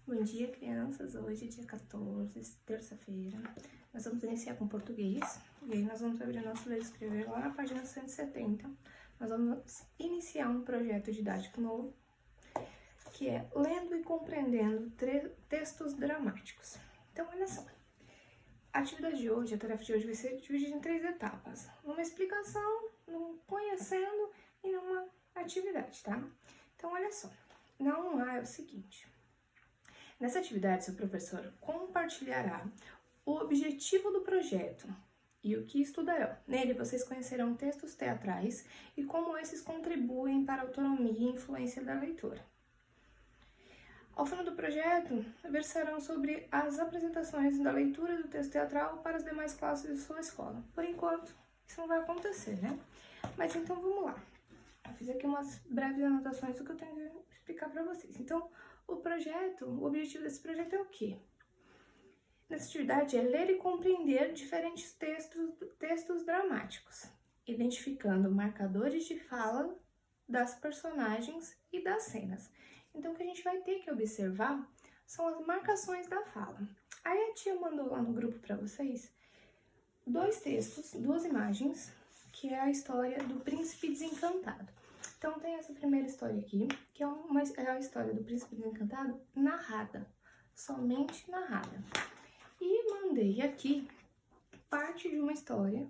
Bom dia, crianças. Hoje é dia 14, terça-feira. Nós vamos iniciar com português. E aí nós vamos abrir nosso ler e escrever lá na página 170. Nós vamos iniciar um projeto didático novo, que é Lendo e Compreendendo Textos Dramáticos. Então, olha só. A atividade de hoje, a tarefa de hoje vai ser dividida em 3 etapas. Uma explicação, num conhecendo e numa atividade, tá? Então, olha só. Na 1A é o seguinte. Nessa atividade, seu professor compartilhará o objetivo do projeto e o que estudarão. Nele, vocês conhecerão textos teatrais e como esses contribuem para a autonomia e influência da leitura. Ao final do projeto, versarão sobre as apresentações da leitura do texto teatral para as demais classes de sua escola. Por enquanto, isso não vai acontecer, né? Mas então, vamos lá. Eu fiz aqui umas breves anotações do que eu tenho que explicar para vocês. Então, o objetivo desse projeto é o quê? Nessa atividade é ler e compreender diferentes textos dramáticos, identificando marcadores de fala das personagens e das cenas. Então, o que a gente vai ter que observar são as marcações da fala. Aí a tia mandou lá no grupo para vocês 2 textos, 2 imagens, que é a história do Príncipe Desencantado. Então, tem essa primeira história aqui, que é a história do Príncipe Desencantado narrada, somente narrada. E mandei aqui parte de uma história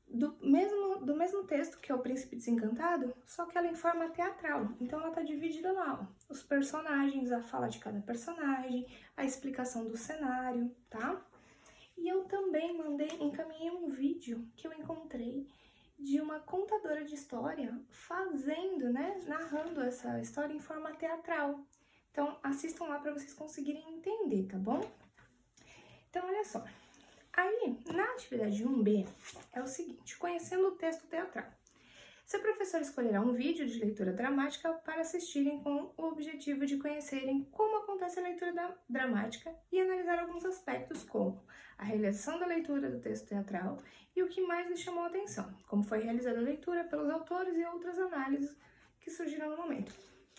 do mesmo texto, que é o Príncipe Desencantado, só que ela em forma teatral. Então, ela tá dividida lá, ó, os personagens, a fala de cada personagem, a explicação do cenário, tá? E eu também encaminhei um vídeo que eu encontrei de uma contadora de história narrando essa história em forma teatral. Então, assistam lá para vocês conseguirem entender, tá bom? Então, olha só. Aí, na atividade 1B, é o seguinte, conhecendo o texto teatral. Seu professor escolherá um vídeo de leitura dramática para assistirem com o objetivo de conhecerem como acontece a leitura dramática e analisar alguns aspectos como a realização da leitura do texto teatral e o que mais lhe chamou a atenção, como foi realizada a leitura pelos autores e outras análises que surgiram no momento.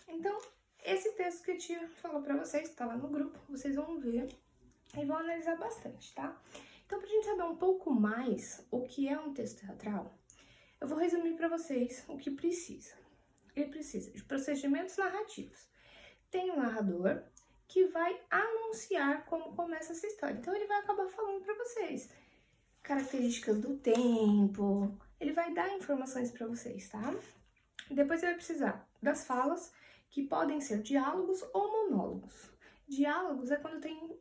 Então, esse texto que a tia falou para vocês, está lá no grupo, vocês vão ver e vão analisar bastante, tá? Então, para a gente saber um pouco mais o que é um texto teatral, eu vou resumir para vocês o que precisa. Ele precisa de procedimentos narrativos. Tem um narrador que vai anunciar como começa essa história. Então, ele vai acabar falando para vocês características do tempo, ele vai dar informações para vocês, tá? Depois, ele vai precisar das falas, que podem ser diálogos ou monólogos. Diálogos é quando tem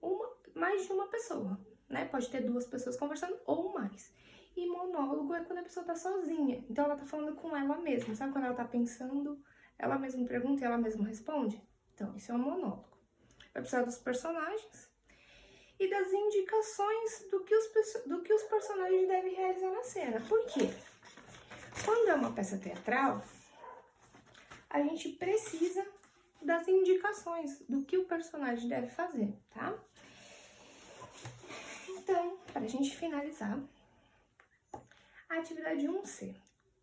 mais de uma pessoa, né? Pode ter 2 pessoas conversando ou mais. E monólogo é quando a pessoa tá sozinha. Então, ela tá falando com ela mesma. Sabe quando ela tá pensando, ela mesma pergunta e ela mesma responde? Então, isso é um monólogo. Vai precisar dos personagens e das indicações do que os personagens devem realizar na cena. Por quê? Quando é uma peça teatral, a gente precisa das indicações do que o personagem deve fazer, tá? Então, para a gente finalizar, a atividade 1C,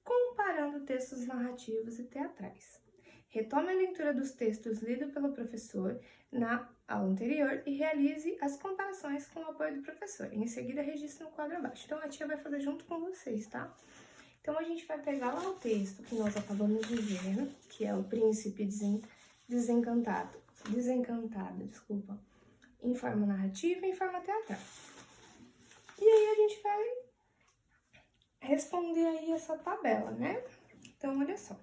comparando textos narrativos e teatrais. Retome a leitura dos textos lidos pelo professor na aula anterior e realize as comparações com o apoio do professor. Em seguida, registre no quadro abaixo. Então, a tia vai fazer junto com vocês, tá? Então, a gente vai pegar lá o texto que nós acabamos de ver, que é o Príncipe Desencantado, em forma narrativa e em forma teatral. E aí, a gente vai responder aí essa tabela, né? Então, olha só.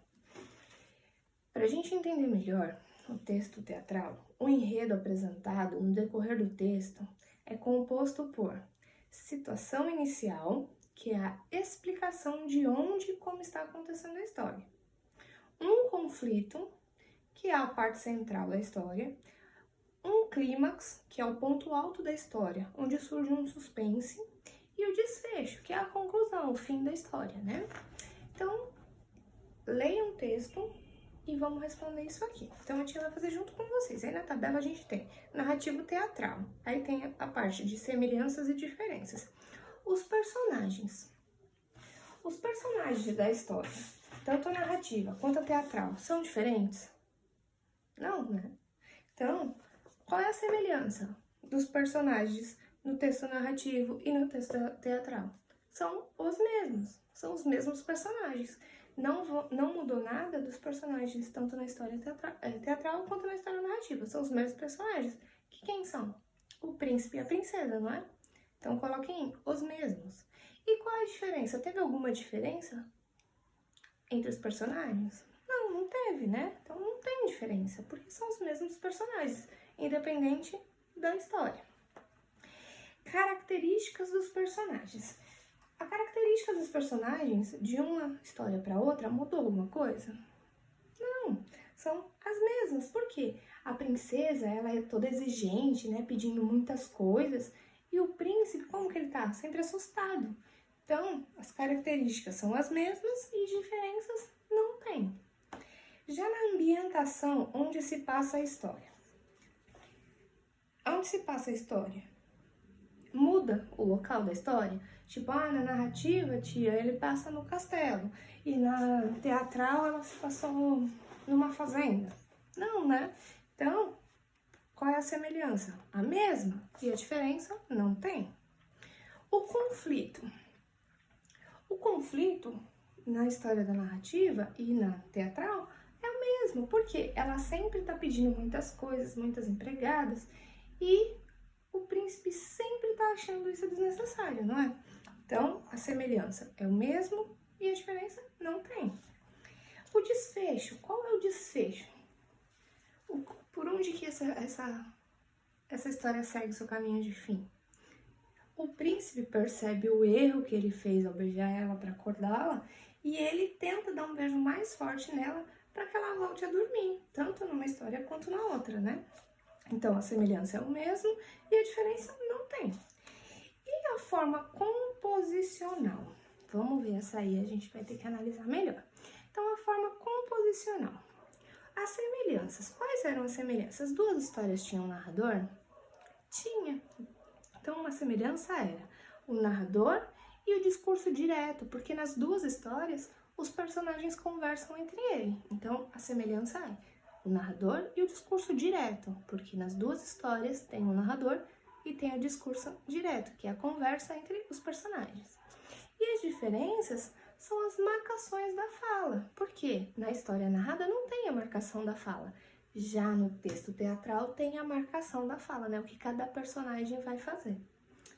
Para a gente entender melhor o texto teatral, o enredo apresentado no decorrer do texto é composto por situação inicial, que é a explicação de onde e como está acontecendo a história. Um conflito, que é a parte central da história. Um clímax, que é o ponto alto da história, onde surge um suspense. E o desfecho, que é a conclusão, o fim da história, né? Então, leiam o texto e vamos responder isso aqui. Então, a tia vai fazer junto com vocês. Aí na tabela a gente tem narrativo teatral. Aí tem a parte de semelhanças e diferenças. Os personagens. Os personagens da história, tanto a narrativa quanto a teatral, são diferentes? Não, né? Então, qual é a semelhança dos personagens no texto narrativo e no texto teatral? São os mesmos personagens. Não mudou nada dos personagens, tanto na história teatral quanto na história narrativa. São os mesmos personagens. Que quem são? O príncipe e a princesa, não é? Então, coloquem os mesmos. E qual é a diferença? Teve alguma diferença entre os personagens? Não teve, né? Então, não tem diferença, porque são os mesmos personagens, independente da história. Características dos personagens. A característica dos personagens de uma história para outra mudou alguma coisa? Não, são as mesmas. Por quê? A princesa, ela é toda exigente, né, pedindo muitas coisas, e o príncipe, como que ele tá? Sempre assustado. Então, as características são as mesmas e diferenças não tem. Já na ambientação, onde se passa a história. Onde se passa a história? Muda o local da história? Tipo, na narrativa, tia, ele passa no castelo. E na teatral, ela se passou numa fazenda. Não, né? Então, qual é a semelhança? A mesma. E a diferença? Não tem. O conflito. O conflito, na história da narrativa e na teatral, é o mesmo. Porque ela sempre tá pedindo muitas coisas, muitas empregadas. E o príncipe sempre tá achando isso desnecessário, não é? Então, a semelhança é o mesmo e a diferença não tem. O desfecho, qual é o desfecho? Por onde que essa história segue seu caminho de fim? O príncipe percebe o erro que ele fez ao beijar ela para acordá-la e ele tenta dar um beijo mais forte nela para que ela volte a dormir, tanto numa história quanto na outra, né? Então, a semelhança é o mesmo e a diferença não tem. E a forma composicional? Vamos ver essa aí, a gente vai ter que analisar melhor. Então, a forma composicional. As semelhanças. Quais eram as semelhanças? As duas histórias tinham um narrador? Tinha. Então, uma semelhança era o narrador e o discurso direto, porque nas duas histórias, os personagens conversam entre eles. Então, a semelhança é o narrador e o discurso direto, porque nas duas histórias tem o narrador e tem o discurso direto, que é a conversa entre os personagens. E as diferenças são as marcações da fala, porque na história narrada não tem a marcação da fala. Já no texto teatral tem a marcação da fala, né? O que cada personagem vai fazer,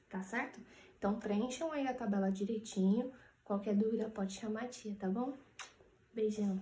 tá certo? Então preencham aí a tabela direitinho, qualquer dúvida pode chamar a tia, tá bom? Beijão!